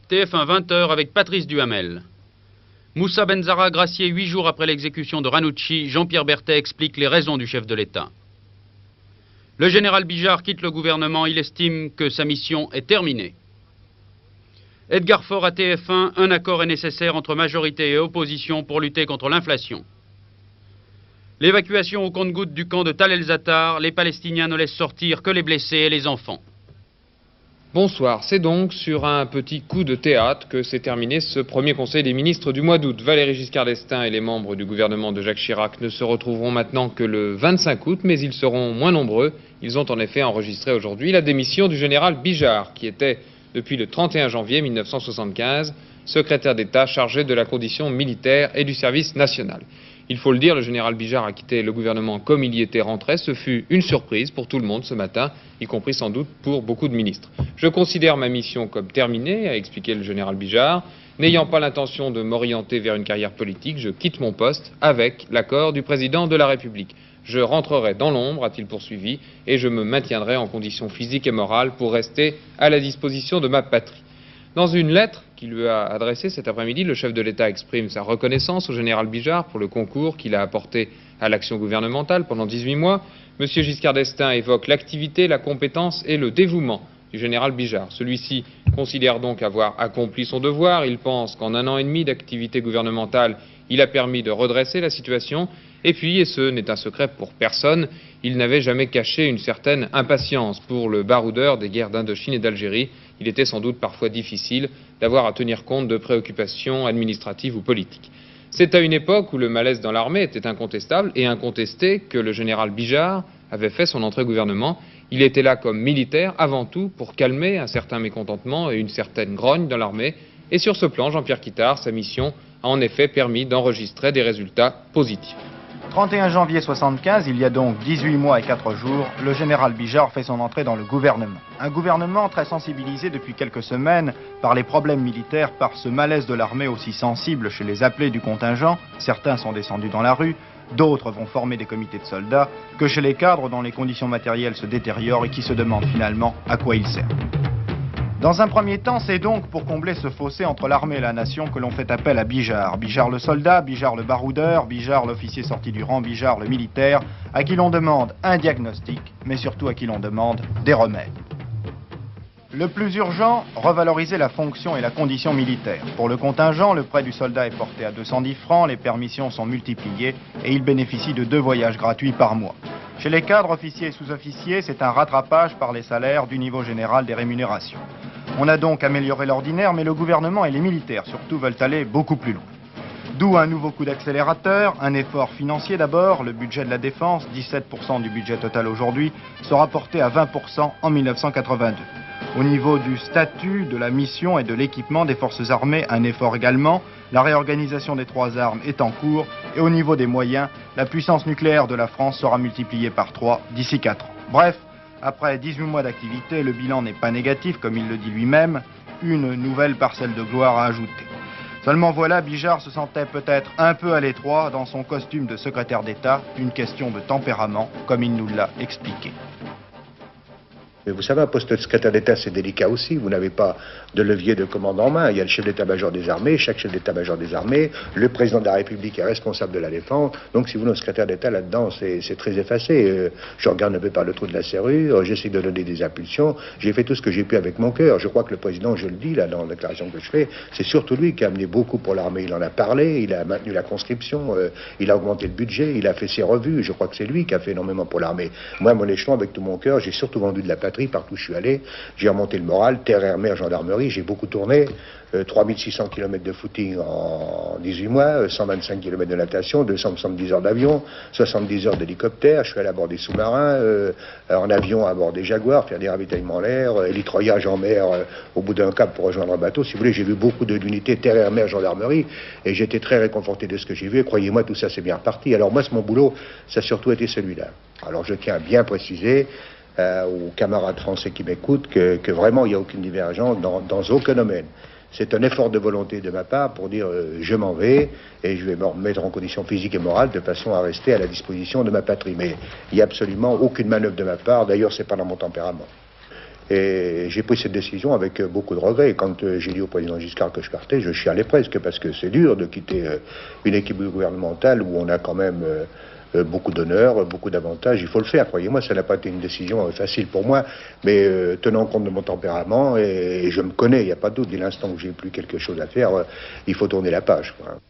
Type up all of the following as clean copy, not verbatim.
TF1 20h avec Patrice Duhamel. Moussa Benzara gracié 8 jours après l'exécution de Ranucci, Jean-Pierre Berthet explique les raisons du chef de l'État. Le général Bijard quitte le gouvernement, il estime que sa mission est terminée. Edgar Faure à TF1, un accord est nécessaire entre majorité et opposition pour lutter contre l'inflation. L'évacuation au compte-gouttes du camp de Tal el-Zatar, les Palestiniens ne laissent sortir que les blessés et les enfants. Bonsoir, c'est donc sur un petit coup de théâtre que s'est terminé ce premier conseil des ministres du mois d'août. Valéry Giscard d'Estaing et les membres du gouvernement de Jacques Chirac ne se retrouveront maintenant que le 25 août, mais ils seront moins nombreux. Ils ont en effet enregistré aujourd'hui la démission du général Bijard, qui était, depuis le 31 janvier 1975, secrétaire d'État chargé de la condition militaire et du service national. Il faut le dire, le général Bijard a quitté le gouvernement comme il y était rentré. Ce fut une surprise pour tout le monde ce matin, y compris sans doute pour beaucoup de ministres. Je considère ma mission comme terminée, a expliqué le général Bijard. N'ayant pas l'intention de m'orienter vers une carrière politique, je quitte mon poste avec l'accord du président de la République. Je rentrerai dans l'ombre, a-t-il poursuivi, et je me maintiendrai en condition physique et morale pour rester à la disposition de ma patrie. Dans une lettre qu'il lui a adressée cet après-midi, le chef de l'État exprime sa reconnaissance au général Bijard pour le concours qu'il a apporté à l'action gouvernementale pendant 18 mois. M. Giscard d'Estaing évoque l'activité, la compétence et le dévouement du général Bijard. Celui-ci considère donc avoir accompli son devoir. Il pense qu'en 1 an et demi d'activité gouvernementale, il a permis de redresser la situation. Et puis, et ce n'est un secret pour personne, il n'avait jamais caché une certaine impatience pour le baroudeur des guerres d'Indochine et d'Algérie. Il était sans doute parfois difficile d'avoir à tenir compte de préoccupations administratives ou politiques. C'est à une époque où le malaise dans l'armée était incontestable et incontesté que le général Bijard avait fait son entrée au gouvernement. Il était là comme militaire avant tout pour calmer un certain mécontentement et une certaine grogne dans l'armée. Et sur ce plan, Jean-Pierre Quittard, sa mission a en effet permis d'enregistrer des résultats positifs. 31 janvier 1975, il y a donc 18 mois et 4 jours, le général Bijard fait son entrée dans le gouvernement. Un gouvernement très sensibilisé depuis quelques semaines par les problèmes militaires, par ce malaise de l'armée aussi sensible chez les appelés du contingent. Certains sont descendus dans la rue, d'autres vont former des comités de soldats, que chez les cadres dont les conditions matérielles se détériorent et qui se demandent finalement à quoi ils servent. Dans un premier temps, c'est donc pour combler ce fossé entre l'armée et la nation que l'on fait appel à Bijard. Bijard le soldat, Bijard le baroudeur, Bijard l'officier sorti du rang, Bijard le militaire, à qui l'on demande un diagnostic, mais surtout à qui l'on demande des remèdes. Le plus urgent, revaloriser la fonction et la condition militaire. Pour le contingent, le prêt du soldat est porté à 210 francs, les permissions sont multipliées et il bénéficie de 2 voyages gratuits par mois. Chez les cadres, officiers et sous-officiers, c'est un rattrapage par les salaires du niveau général des rémunérations. On a donc amélioré l'ordinaire, mais le gouvernement et les militaires surtout veulent aller beaucoup plus loin. D'où un nouveau coup d'accélérateur, un effort financier d'abord. Le budget de la défense, 17% du budget total aujourd'hui, sera porté à 20% en 1982. Au niveau du statut, de la mission et de l'équipement des forces armées, un effort également. La réorganisation des 3 armes est en cours. Et au niveau des moyens, la puissance nucléaire de la France sera multipliée par 3 d'ici 4 ans. Bref, après 18 mois d'activité, le bilan n'est pas négatif, comme il le dit lui-même. Une nouvelle parcelle de gloire à ajouter. Seulement voilà, Bijard se sentait peut-être un peu à l'étroit dans son costume de secrétaire d'État. Une question de tempérament, comme il nous l'a expliqué. Mais vous savez, un poste de secrétaire d'État, c'est délicat aussi. Vous n'avez pas de levier de commande en main. Il y a le chef d'état-major des armées, chaque chef d'état-major des armées, le président de la République est responsable de la défense. Donc, si vous voulez, un secrétaire d'État là-dedans, c'est très effacé. Je regarde un peu par le trou de la serrure, j'essaie de donner des impulsions. J'ai fait tout ce que j'ai pu avec mon cœur. Je crois que le président, je le dis là dans la déclaration que je fais, c'est surtout lui qui a amené beaucoup pour l'armée. Il en a parlé, il a maintenu la conscription, il a augmenté le budget, il a fait ses revues. Je crois que c'est lui qui a fait énormément pour l'armée. Moi, mon échelon, avec tout mon cœur, j'ai surtout vendu de la patrie partout où je suis allé. J'ai remonté le moral, terre, air, mer, gendarmerie. J'ai beaucoup tourné. 3600 km de footing en 18 mois, 125 km de natation, 270 heures d'avion, 70 heures d'hélicoptère. Je suis allé à bord des sous-marins, en avion à bord des Jaguars, faire des ravitaillements en l'air, hélitroyage en mer au bout d'un cap pour rejoindre un bateau. Si vous voulez, j'ai vu beaucoup d'unités terre, air, mer, gendarmerie, et j'étais très réconforté de ce que j'ai vu. Et croyez-moi, tout ça, c'est bien reparti. Alors moi, mon boulot, ça a surtout été celui-là. Alors je tiens à bien préciser aux camarades français qui m'écoutent que vraiment, il n'y a aucune divergence dans aucun domaine. c'est un effort de volonté de ma part pour dire je m'en vais et je vais me mettre en condition physique et morale de façon à rester à la disposition de ma patrie. Mais il n'y a absolument aucune manœuvre de ma part, d'ailleurs c'est pas dans mon tempérament. Et j'ai pris cette décision avec beaucoup de regrets. Quand j'ai dit au président Giscard que je partais, je chialais presque, parce que c'est dur de quitter une équipe gouvernementale où on a quand même beaucoup d'honneur, beaucoup d'avantages. Il faut le faire, croyez-moi, ça n'a pas été une décision facile pour moi, mais tenant compte de mon tempérament, et je me connais, il n'y a pas de doute, dès l'instant que j'ai plus quelque chose à faire, il faut tourner la page, quoi.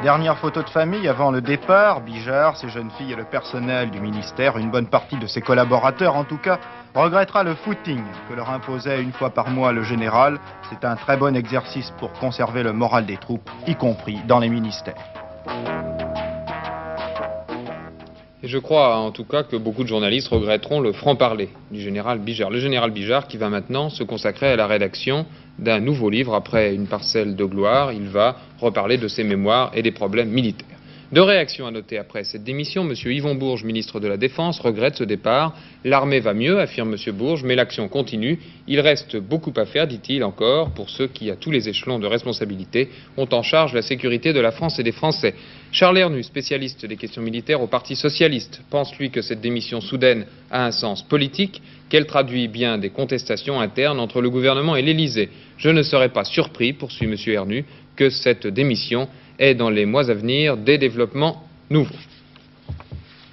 Dernière photo de famille avant le départ, Bijard, ses jeunes filles et le personnel du ministère, une bonne partie de ses collaborateurs en tout cas, regrettera le footing que leur imposait une fois par mois le général. C'est un très bon exercice pour conserver le moral des troupes, y compris dans les ministères. Et je crois en tout cas que beaucoup de journalistes regretteront le franc-parler du général Bijard. Le général Bijard qui va maintenant se consacrer à la rédaction d'un nouveau livre. Après Une parcelle de gloire, il va reparler de ses mémoires et des problèmes militaires. Deux réactions à noter après cette démission. M. Yvon Bourges, ministre de la Défense, regrette ce départ. L'armée va mieux, affirme M. Bourges, mais l'action continue. Il reste beaucoup à faire, dit-il encore, pour ceux qui, à tous les échelons de responsabilité, ont en charge la sécurité de la France et des Français. Charles Hernu, spécialiste des questions militaires au Parti socialiste, pense lui que cette démission soudaine a un sens politique, qu'elle traduit bien des contestations internes entre le gouvernement et l'Élysée. Je ne serais pas surpris, poursuit M. Hernu, que cette démission ait dans les mois à venir des développements nouveaux.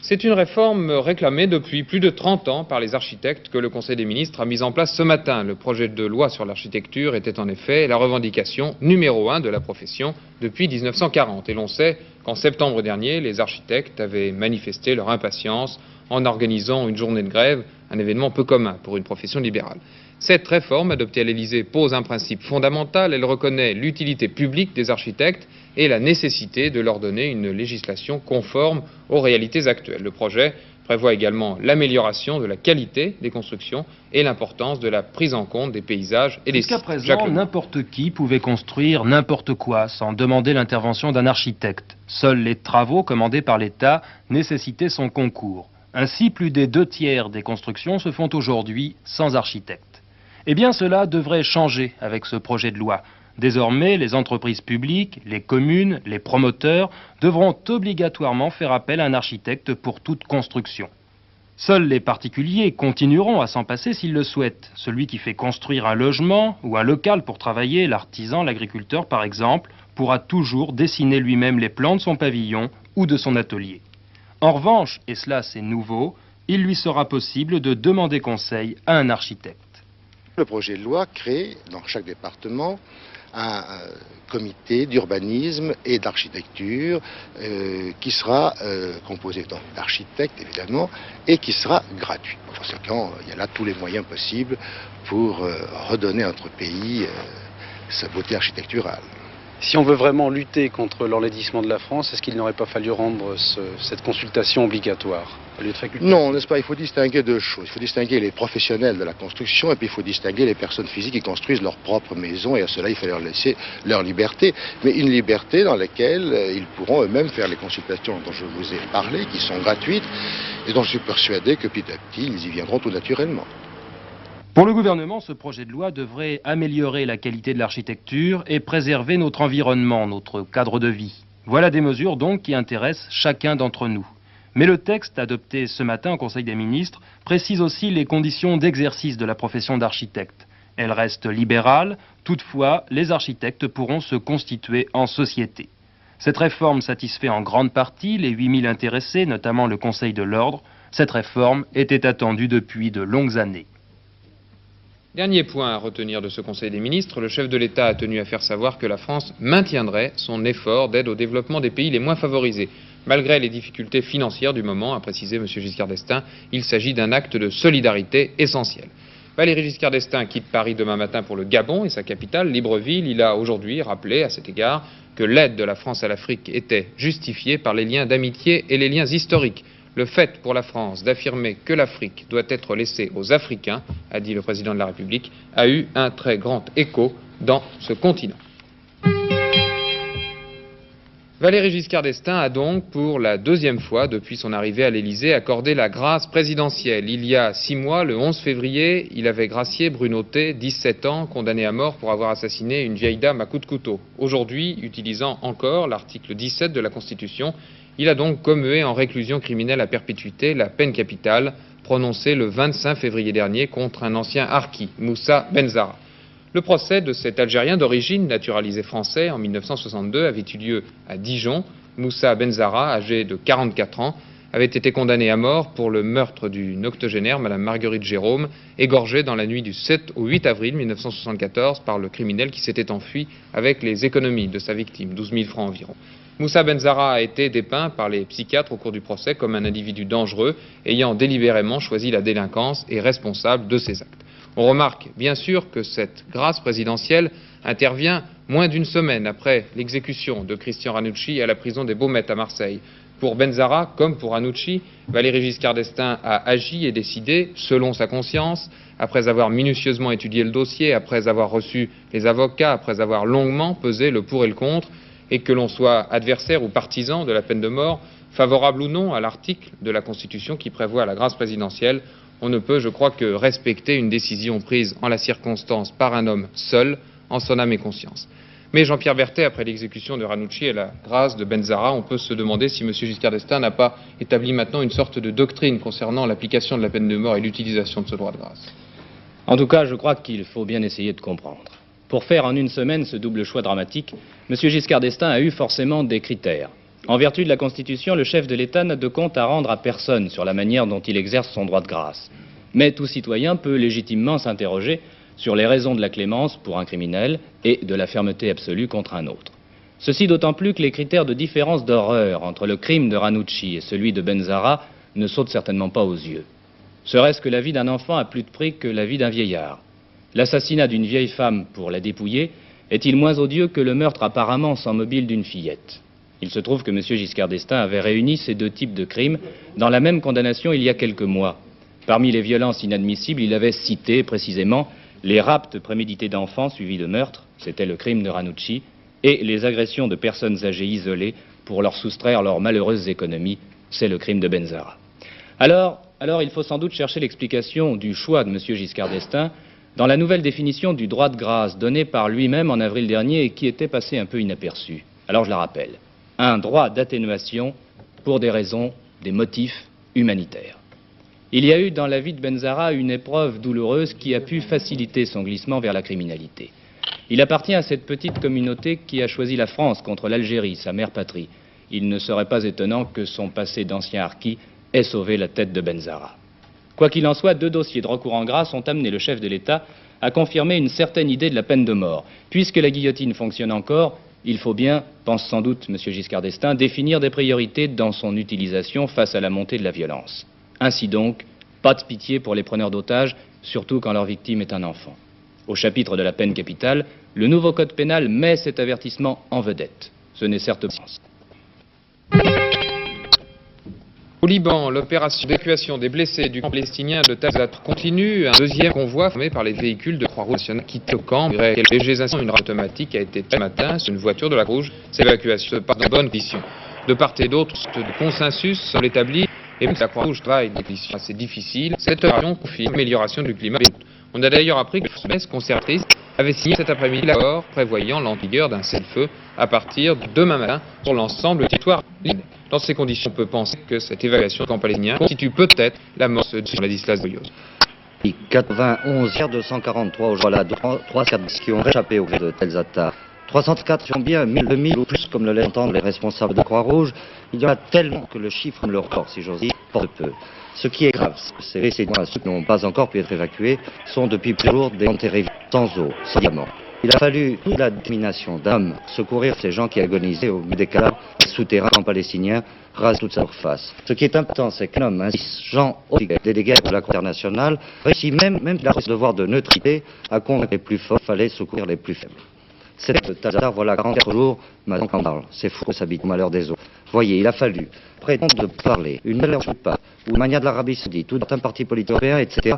C'est une réforme réclamée depuis plus de 30 ans par les architectes que le Conseil des ministres a mise en place ce matin. Le projet de loi sur l'architecture était en effet la revendication numéro 1 de la profession depuis 1940. Et l'on sait qu'en septembre dernier, les architectes avaient manifesté leur impatience en organisant une journée de grève, un événement peu commun pour une profession libérale. Cette réforme, adoptée à l'Élysée, pose un principe fondamental. Elle reconnaît l'utilité publique des architectes et la nécessité de leur donner une législation conforme aux réalités actuelles. Le projet prévoit également l'amélioration de la qualité des constructions et l'importance de la prise en compte des paysages et des sites. Jusqu'à présent, n'importe qui pouvait construire n'importe quoi sans demander l'intervention d'un architecte. Seuls les travaux commandés par l'État nécessitaient son concours. Ainsi, plus des 2/3 des constructions se font aujourd'hui sans architecte. Eh bien, cela devrait changer avec ce projet de loi. Désormais, les entreprises publiques, les communes, les promoteurs devront obligatoirement faire appel à un architecte pour toute construction. Seuls les particuliers continueront à s'en passer s'ils le souhaitent. Celui qui fait construire un logement ou un local pour travailler, l'artisan, l'agriculteur par exemple, pourra toujours dessiner lui-même les plans de son pavillon ou de son atelier. En revanche, et cela c'est nouveau, il lui sera possible de demander conseil à un architecte. Le projet de loi crée dans chaque département un comité d'urbanisme et d'architecture qui sera composé d'architectes évidemment et qui sera gratuit. En conséquent, il y a là tous les moyens possibles pour redonner à notre pays sa beauté architecturale. Si on veut vraiment lutter contre l'enlaidissement de la France, est-ce qu'il n'aurait pas fallu rendre cette consultation obligatoire au lieu de faculté? Non, n'est-ce pas? Il faut distinguer deux choses. Il faut distinguer les professionnels de la construction et puis il faut distinguer les personnes physiques qui construisent leur propre maison et à cela il faut leur laisser leur liberté. Mais une liberté dans laquelle ils pourront eux-mêmes faire les consultations dont je vous ai parlé, qui sont gratuites et dont je suis persuadé que petit à petit ils y viendront tout naturellement. Pour le gouvernement, ce projet de loi devrait améliorer la qualité de l'architecture et préserver notre environnement, notre cadre de vie. Voilà des mesures donc qui intéressent chacun d'entre nous. Mais le texte adopté ce matin au Conseil des ministres précise aussi les conditions d'exercice de la profession d'architecte. Elle reste libérale, toutefois les architectes pourront se constituer en société. Cette réforme satisfait en grande partie les 8000 intéressés, notamment le Conseil de l'Ordre. Cette réforme était attendue depuis de longues années. Dernier point à retenir de ce Conseil des ministres, le chef de l'État a tenu à faire savoir que la France maintiendrait son effort d'aide au développement des pays les moins favorisés. Malgré les difficultés financières du moment, a précisé M. Giscard d'Estaing, il s'agit d'un acte de solidarité essentiel. Valéry Giscard d'Estaing quitte Paris demain matin pour le Gabon et sa capitale, Libreville. Il a aujourd'hui rappelé à cet égard que l'aide de la France à l'Afrique était justifiée par les liens d'amitié et les liens historiques. Le fait pour la France d'affirmer que l'Afrique doit être laissée aux Africains, a dit le président de la République, a eu un très grand écho dans ce continent. Valéry Giscard d'Estaing a donc, pour la deuxième fois depuis son arrivée à l'Élysée, accordé la grâce présidentielle. Il y a 6 mois, le 11 février, il avait gracié Bruno T, 17 ans, condamné à mort pour avoir assassiné une vieille dame à coups de couteau. Aujourd'hui, utilisant encore l'article 17 de la Constitution, il a donc commué en réclusion criminelle à perpétuité la peine capitale prononcée le 25 février dernier contre un ancien harki, Moussa Benzara. Le procès de cet Algérien d'origine naturalisé français en 1962 avait eu lieu à Dijon. Moussa Benzara, âgé de 44 ans, avait été condamné à mort pour le meurtre d'une octogénaire, Madame Marguerite Jérôme, égorgée dans la nuit du 7 au 8 avril 1974 par le criminel qui s'était enfui avec les économies de sa victime, 12 000 francs environ. Moussa Benzara a été dépeint par les psychiatres au cours du procès comme un individu dangereux, ayant délibérément choisi la délinquance et responsable de ses actes. On remarque bien sûr que cette grâce présidentielle intervient moins d'une semaine après l'exécution de Christian Ranucci à la prison des Baumettes à Marseille. Pour Benzara, comme pour Ranucci, Valéry Giscard d'Estaing a agi et décidé selon sa conscience, après avoir minutieusement étudié le dossier, après avoir reçu les avocats, après avoir longuement pesé le pour et le contre, et que l'on soit adversaire ou partisan de la peine de mort, favorable ou non à l'article de la Constitution qui prévoit la grâce présidentielle, on ne peut, je crois, que respecter une décision prise en la circonstance par un homme seul, en son âme et conscience. Mais Jean-Pierre Berthet, après l'exécution de Ranucci et la grâce de Benzara, on peut se demander si M. Giscard d'Estaing n'a pas établi maintenant une sorte de doctrine concernant l'application de la peine de mort et l'utilisation de ce droit de grâce. En tout cas, je crois qu'il faut bien essayer de comprendre. Pour faire en une semaine ce double choix dramatique, M. Giscard d'Estaing a eu forcément des critères. En vertu de la Constitution, le chef de l'État n'a de compte à rendre à personne sur la manière dont il exerce son droit de grâce. Mais tout citoyen peut légitimement s'interroger sur les raisons de la clémence pour un criminel et de la fermeté absolue contre un autre. Ceci d'autant plus que les critères de différence d'horreur entre le crime de Ranucci et celui de Benzara ne sautent certainement pas aux yeux. Serait-ce que la vie d'un enfant a plus de prix que la vie d'un vieillard? L'assassinat d'une vieille femme pour la dépouiller est-il moins odieux que le meurtre apparemment sans mobile d'une fillette? Il se trouve que M. Giscard d'Estaing avait réuni ces deux types de crimes dans la même condamnation il y a quelques mois. Parmi les violences inadmissibles, il avait cité précisément les rapts prémédités d'enfants suivis de meurtres, c'était le crime de Ranucci, et les agressions de personnes âgées isolées pour leur soustraire leurs malheureuses économies, c'est le crime de Benzara. Alors, il faut sans doute chercher l'explication du choix de M. Giscard d'Estaing dans la nouvelle définition du droit de grâce donnée par lui-même en avril dernier et qui était passée un peu inaperçue. Alors je la rappelle. Un droit d'atténuation pour des raisons, des motifs humanitaires. Il y a eu dans la vie de Benzara une épreuve douloureuse qui a pu faciliter son glissement vers la criminalité. Il appartient à cette petite communauté qui a choisi la France contre l'Algérie, sa mère patrie. Il ne serait pas étonnant que son passé d'ancien harki ait sauvé la tête de Benzara. Quoi qu'il en soit, 2 dossiers de recours en grâce ont amené le chef de l'État à confirmer une certaine idée de la peine de mort. Puisque la guillotine fonctionne encore, il faut bien, pense sans doute M. Giscard d'Estaing, définir des priorités dans son utilisation face à la montée de la violence. Ainsi donc, pas de pitié pour les preneurs d'otages, surtout quand leur victime est un enfant. Au chapitre de la peine capitale, le nouveau code pénal met cet avertissement en vedette. Ce n'est certes pas sens. Au Liban, l'opération d'évacuation des blessés du camp palestinien de Tazat continue. Un deuxième convoi formé par les véhicules de Croix-Rouge nationale quitte le camp. Quelques légers incidents, une rame automatique a été ce matin sur une voiture de la Croix-Rouge. Cette évacuation se passe dans de bonnes conditions. De part et d'autre, de consensus semble établi et la Croix-Rouge travaille dans des conditions assez difficiles. Cette opération confirme l'amélioration du climat. On a d'ailleurs appris que les forces concertistes avaient signé cet après-midi l'accord prévoyant l'entrée d'un cessez-le-feu à partir de demain matin sur l'ensemble du territoire libanais. Dans ces conditions, on peut penser que cette évacuation du camp palestinien constitue peut-être l'amorce de Ladislas Goyos. 91 hier 243 voilà 3 qui ont échappé au gré de Tel Zatar. 304 sont bien 1000 ou plus, comme le laissent entendre les responsables de Croix-Rouge. Il y en a tellement que le chiffre, le record, si j'ose dire, porte peu. Ce qui est grave, c'est que ceux qui n'ont pas encore pu être évacués sont depuis plusieurs jours enterrés sans eau, sans diamants. Il a fallu toute la détermination d'hommes secourir ces gens qui agonisaient au milieu des cadavres souterrains palestiniens rasent toute sa surface. Ce qui est important, c'est qu'un homme, ainsi Jean Odigay, délégué de la Cour internationale, réussit même il a ce devoir de neutralité à convaincre les plus forts, il fallait secourir les plus faibles. C'est de Tazar, voilà 44 jours, maintenant qu'on parle. C'est fou, ça s'habite au malheur des autres. Voyez, il a fallu prétendre de parler, une belle pas, ou une manière de l'Arabie Saoudite, ou d'un parti politique européen, etc.,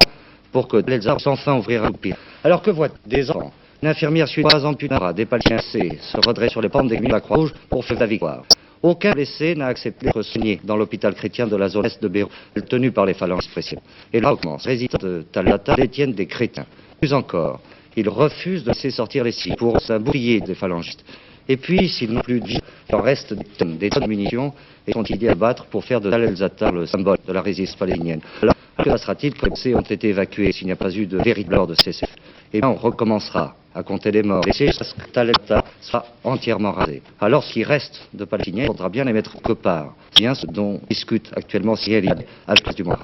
pour que les Arabes puissent enfin ouvrir un pire. Alors que voient des enfants, Une infirmière suédoise amputera des Palestiniens se redresse sur les pentes des de la Croix-Rouge pour faire la victoire. Aucun blessé n'a accepté d'être soigné dans l'hôpital chrétien de la zone est de Beyrouth, tenu par les phalanges précieuses. Et là commence. Résident de Talata détiennent des chrétiens. Plus encore, ils refusent de laisser sortir les civils pour un bouclier des phalangistes. Et puis, s'ils n'ont plus de vie, il leur reste des tonnes de munitions et sont idées à battre pour faire de Tal el-Zatar le symbole de la résistance palestinienne. Alors, que passera-t-il quand les blessés ont été évacués s'il n'y a pas eu de véritable ordre de cessez-le-feu? Et bien, on recommencera à compter les morts. Et parce que Tal el-Zatar sera entièrement rasé. Alors, ce qui reste de Palestiniens, il faudra bien les mettre quelque part. C'est bien ce dont discute actuellement Syrie à la place du Moab.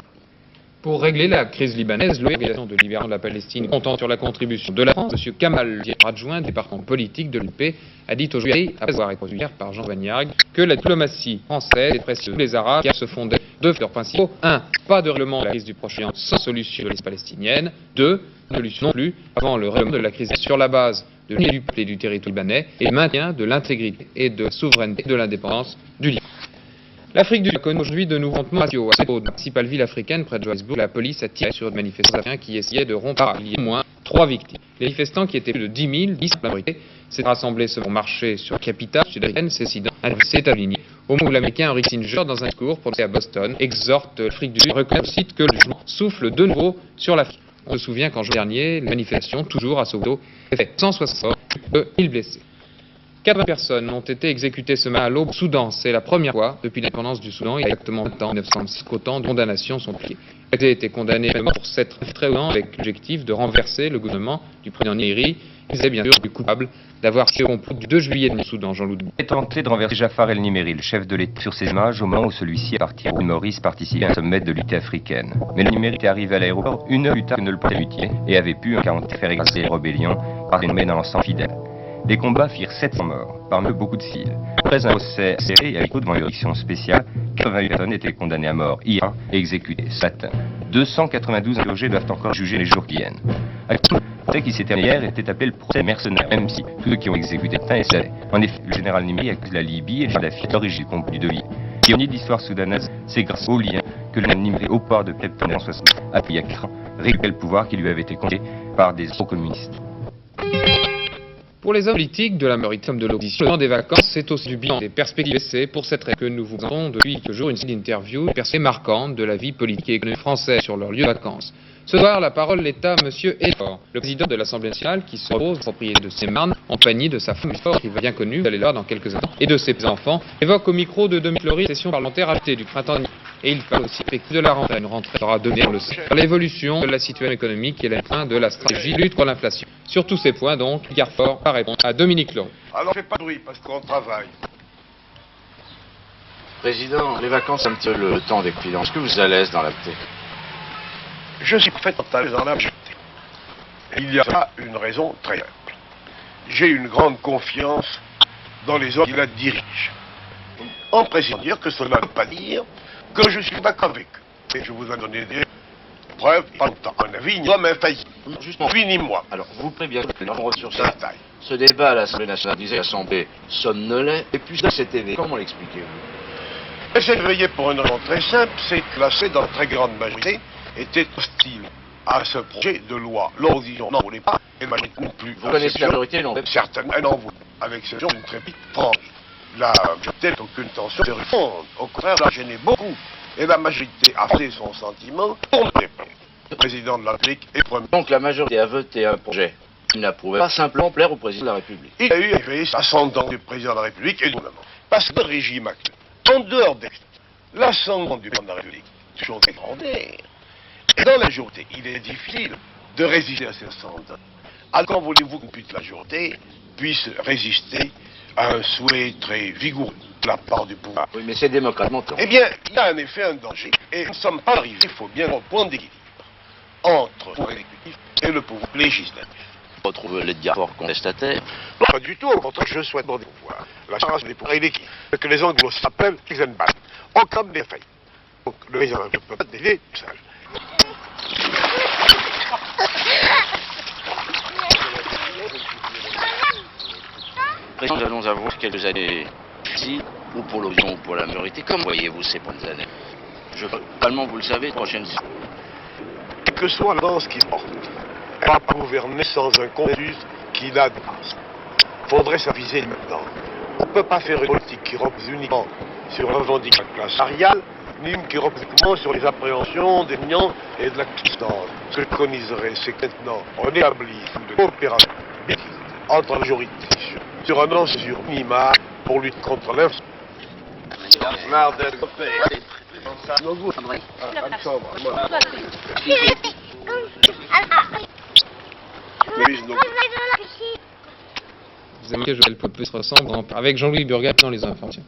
Pour régler la crise libanaise, l'Organisation de libération de la Palestine comptant sur la contribution de la France, M. Kamal, adjoint du département politique de l'UP, a dit aujourd'hui, après avoir été reçu hier par Jean Vagnard, que la diplomatie française est précieuse. Les Arabes qui se fondaient deux facteurs principaux. 1. Pas de règlement de la crise du Proche-Orient sans solution de la crise palestinienne. 2. Pas de solution non plus avant le règlement de la crise sur la base de l'unité du peuple et du territoire libanais et le maintien de l'intégrité et de la souveraineté de l'indépendance du Liban. L'Afrique du Sud connaît aujourd'hui de nouveaux affrontements raciaux. À la principale ville africaine près de Johannesburg, la police a tiré sur des manifestants africains qui essayaient de rompre. Il y a au moins 3 victimes. Les manifestants, qui étaient plus de 10 000, 10 la majorité, s'étaient rassemblés pour marcher sur la capitale sud-africaine, s'est aligné. Au moment où l'Américain Henry Kissinger, dans un discours prononcé à Boston, exhorte l'Afrique du Sud à reconnaître que le jugement souffle de nouveau sur l'Afrique. On se souvient qu'en juin dernier, les manifestations, toujours à Soweto, ont fait 160 morts et 1000 blessés. 80 personnes ont été exécutées ce matin à l'aube au Soudan. C'est la première fois depuis l'indépendance du Soudan. Il y a exactement 20 ans, 1906, qu'autant de condamnations sont pliées. Il a été condamné pour s'être très haut avec l'objectif de renverser le gouvernement du président Nyeri. Il est bien sûr du coupable d'avoir tiré au complot du 2 juillet du Soudan, Jean-Loup. Il est tenté de renverser Jafar el-Nimeri, le chef de l'État, sur ses images au moment où celui-ci, à partir de Maurice, participait à un sommet de l'unité africaine. Mais le Nimeri était arrivé à l'aéroport une heure plus tard que ne le pensait l'utile et avait pu en 40 faire écraser les rébellions par des nommés dans l'ensemble fidèle. Les combats firent 700 morts, parmi eux beaucoup de civils. Après un procès serré et avec devant une juridiction spéciale, 88 personnes étaient condamnées à mort hier et exécutées ce matin. 292 interrogés doivent encore juger les jours qui viennent. Le procès qui s'est terminé hier était appelé le procès mercenaire, même si tous ceux qui ont exécuté le et en effet, le général Nimeri accuse la Libye et le Kadhafi d'origine complète de Libye. L'ironie de l'histoire soudanaise, c'est grâce au lien que le Nimeri au port de Plepton en 1960 a pu il y a 4 ans récupérer le pouvoir qui lui avait été confié par des pro-communistes. Pour les hommes politiques de la majorité de l'opposition, le temps des vacances, c'est aussi du bilan des perspectives. C'est pour cette raison que nous vous présentons depuis quelques jours une série d'interviews marquantes de la vie politique et économique française sur leur lieu de vacances. Ce soir, la parole est à M. Effort, le président de l'Assemblée nationale, qui se repose propriété de Seine-Marne, en compagnie de sa femme Effort, qui va bien connue, vous allez le voir dans quelques instants, et de ses enfants, évoque au micro de Dominique Laury session parlementaire ajoutée du printemps dernier. Et il parle aussi de la rentrée. Une rentrée sera donnée, on le sait, par l'évolution de la situation économique et la fin de la stratégie de lutte contre l'inflation. Sur tous ces points, donc, Garfort va répondre à Dominique Laury. Alors, fais pas de bruit, parce qu'on travaille. Président, les vacances, c'est un petit peu le temps des clients. Est-ce que vous êtes à l'aise dans la paix? Je suis parfaitement à l'aise dans la majorité. Il y a une raison très simple. J'ai une grande confiance dans les hommes qui la dirigent. En précisant dire que cela ne veut pas dire que je suis d'accord avec eux. Et je vous ai donné des preuves, pas longtemps. Un avis, ni homme infaillible. Justement, lui ni moi. Alors, vous préviens sur ça. Ce débat à l'Assemblée nationale disait l'Assemblée somnolait, et puis cet événement, comment l'expliquez-vous? J'ai veillé pour une raison très simple, c'est que la dans la très grande majorité était hostile à ce projet de loi. L'opposition n'en voulait pas, et la majorité non plus. Vous connaissez la majorité, non? Certaines, elle en voulait, avec ce genre d'une trépide franche. La majorité n'a aucune tension de répondre. Au contraire, la gênait beaucoup. Et la majorité a fait son sentiment pour ne répondre. Le président de la République est premier. Donc la majorité a voté un projet. Il n'approuvait pas simplement plaire au président de la République. Il a eu effet ascendant du président de la République et du gouvernement. Parce que le régime actuel, en dehors des l'ascendant du président de la République, est toujours extraordinaire. Et dans la majorité, il est difficile de résister à cet ascendant. Alors quand voulez-vous qu'une petite majorité puisse résister à un souhait très vigoureux de la part du pouvoir? Oui, mais c'est démocratiquement. Eh bien, il y a en effet un danger. Et nous ne sommes pas arrivés, il faut bien un point d'équilibre entre le pouvoir exécutif et le pouvoir législatif. Vous retrouvez les Garfort contestataires? Non, pas du tout, au contraire, je souhaite des pouvoirs. La charge des pouvoirs et l'équilibre. Ce que les Anglo s'appellent Eisenbahn. Aucun des faits. Donc, le président ne peut pas délier tout ça. Président, nous allons avoir quelques années ici, ou pour l'opposition ou pour la majorité. Comment voyez-vous ces prochaines années? Totalement, vous le savez, prochaines. Quelle que soit la danse qui porte, elle va pas gouverner sans un consensus qu'il a. Il faudrait s'aviser maintenant. On ne peut pas faire une politique qui repose uniquement sur la revendication de la classe salariale, ni une qui repose uniquement sur les appréhensions des mignons et de la distance. Ce que je préconiserais, c'est que maintenant, on établit une coopération entre la majorité sur un ensemble minimal pour lutter contre l'inflation. Vous aimez que Joël Popeux se ressemble avec Jean-Louis Burgat dans les informations.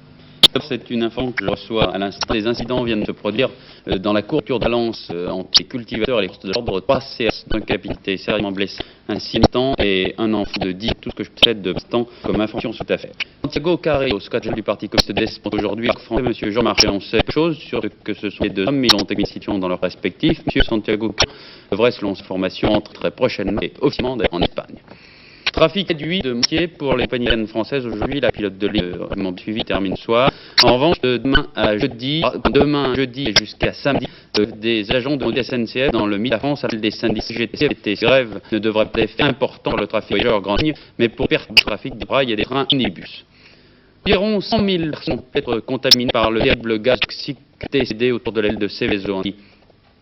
C'est une information que je reçois à l'instant. Les incidents viennent de se produire dans la courture d'Alence entre les cultivateurs et les forces de l'ordre. 3 CRS d'un capitaine sérieusement blessé, un temps et un enfant de 10. Tout ce que je possède de temps comme information sur cette affaire. Santiago Carrero, secrétaire du Parti communiste d'Espagne, aujourd'hui, M. Jean-Marc, on sait quelque chose sur ce que ce sont les deux hommes. Ils ont été mis situation dans leurs respectifs. M. Santiago devrait, selon sa formation, entrer très prochainement et officiellement en Espagne. Trafic réduit de moitié pour les compagnies aériennes françaises. Aujourd'hui, la pilote de ligne suivi termine ce soir. En revanche, demain jeudi et jusqu'à samedi, des agents de SNCF dans le Midi-France appellent des syndicats CGT. Ces grèves ne devraient pas être importants pour le trafic voyageurs grand ligne, mais pour perdre le trafic des rails et des trains omnibus. Environ 100 000 personnes peuvent être contaminées par le terrible gaz toxique TCD autour de l'aile de Céveso.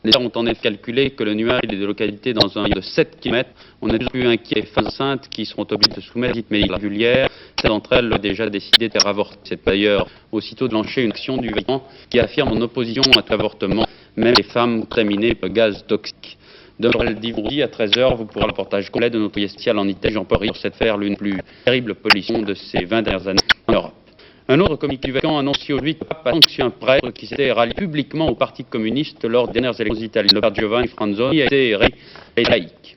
Les gens ont en effet calculé que le nuage est de localités dans un rayon de 7 km. On est plus inquiet des femmes enceintes qui seront obligées de se soumettre à cette médicale régulière. Certaines d'entre elles ont déjà décidé de faire avorter. C'est d'ailleurs aussitôt de lancer une action du gouvernement qui affirme en opposition à tout avortement, même les femmes contaminées par le gaz toxique. Demain, le dimanche à 13h, vous pourrez le reportage complet de notre spécial en Italie, Jean-Paul sur cette affaire, l'une des plus terribles pollutions de ces 20 dernières années en Europe. Un autre communiqué du Vatican annonce aujourd'hui que le pape a sanctionné un prêtre qui s'était rallié publiquement au Parti communiste lors des dernières élections italiennes. Le père Giovanni Franzoni a été laïque.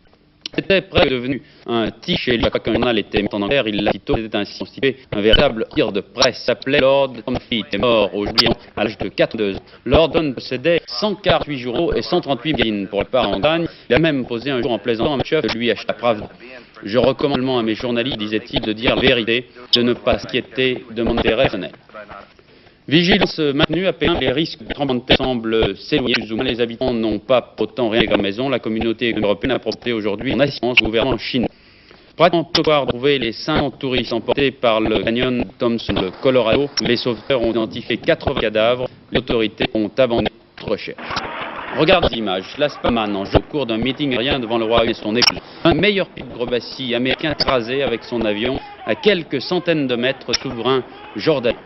C'était presque devenu un tic chez lui. Qu'un journal était mis en enquête, il l'a quitté. C'était ainsi constitué un véritable tir de presse. S'appelait Lord Comfy. Il était mort aujourd'hui à l'âge de 42 ans. Lord possédait 148 jours et 138 gaines pour le part en gagne. Il a même posé un jour en plaisantant à un chef de lui acheter Pravda. Je recommande à mes journalistes, disait-il, de dire la vérité, de ne pas s'inquiéter de mon intérêt personnel. Vigilance maintenue à Pékin, les risques de tremblement de terre semblent s'éloigner plus ou moins. Les habitants n'ont pas autant rien à la maison. La communauté européenne a proposé aujourd'hui en assistance au gouvernement chinois. Pratiquement pouvoir trouver les 50 touristes emportés par le canyon Thompson, le Colorado. Les sauveteurs ont identifié 80 cadavres. Les autorités ont abandonné toute recherche. Regardez les images. L'Aspaman en jeu au cours d'un meeting aérien devant le royaume et son épouse. Un meilleur pilote Grobassi américain écrasé avec son avion à quelques centaines de mètres souverain jordanien.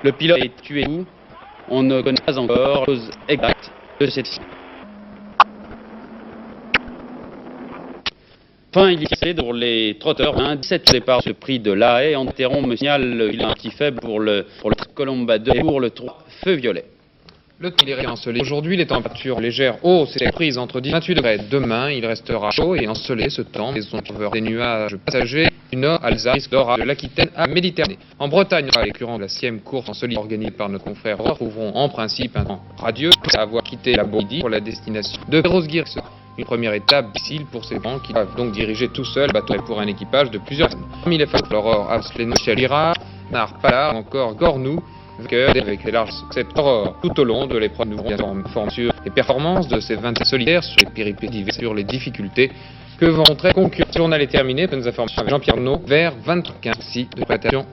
Le pilote est tué où? On ne connaît pas encore la cause exacte de cette histoire. Enfin, il y a pour les trotteurs, 17 départ ce prix de La Haye. Enterron me signale qu'il a un petit faible pour le Colomba 2 et pour le 3 Feu Violet. Le temps est ensoleillé. Aujourd'hui, les températures légères hausses et prises entre 10 et 28 degrés. Demain, il restera chaud et ensoleillé ce temps. Les ondes des nuages passagers du nord, Alsace, d'Ora, de l'Aquitaine à Méditerranée. En Bretagne, les courants de la 6e course en solide organisée par notre confrère retrouveront en principe un temps radieux à avoir quitté la Bourdie pour la destination de Rosguir. Une première étape difficile pour ces vents qui doivent donc diriger tout seul le bateau pour un équipage de plusieurs personnes. Parmi les phares, l'aurore Asleno, Chalira, Narpala, encore Gornou, avec les larges succès d'aurore tout au long de l'épreuve. Nous verrons sur les performances de ces 20 solitaires, sur les péripéties diverses, sur les difficultés que vont montrer concurrents. Le journal est terminé. Nous informons avec Jean-Pierre Naud vers 23h15. Merci de votre attention.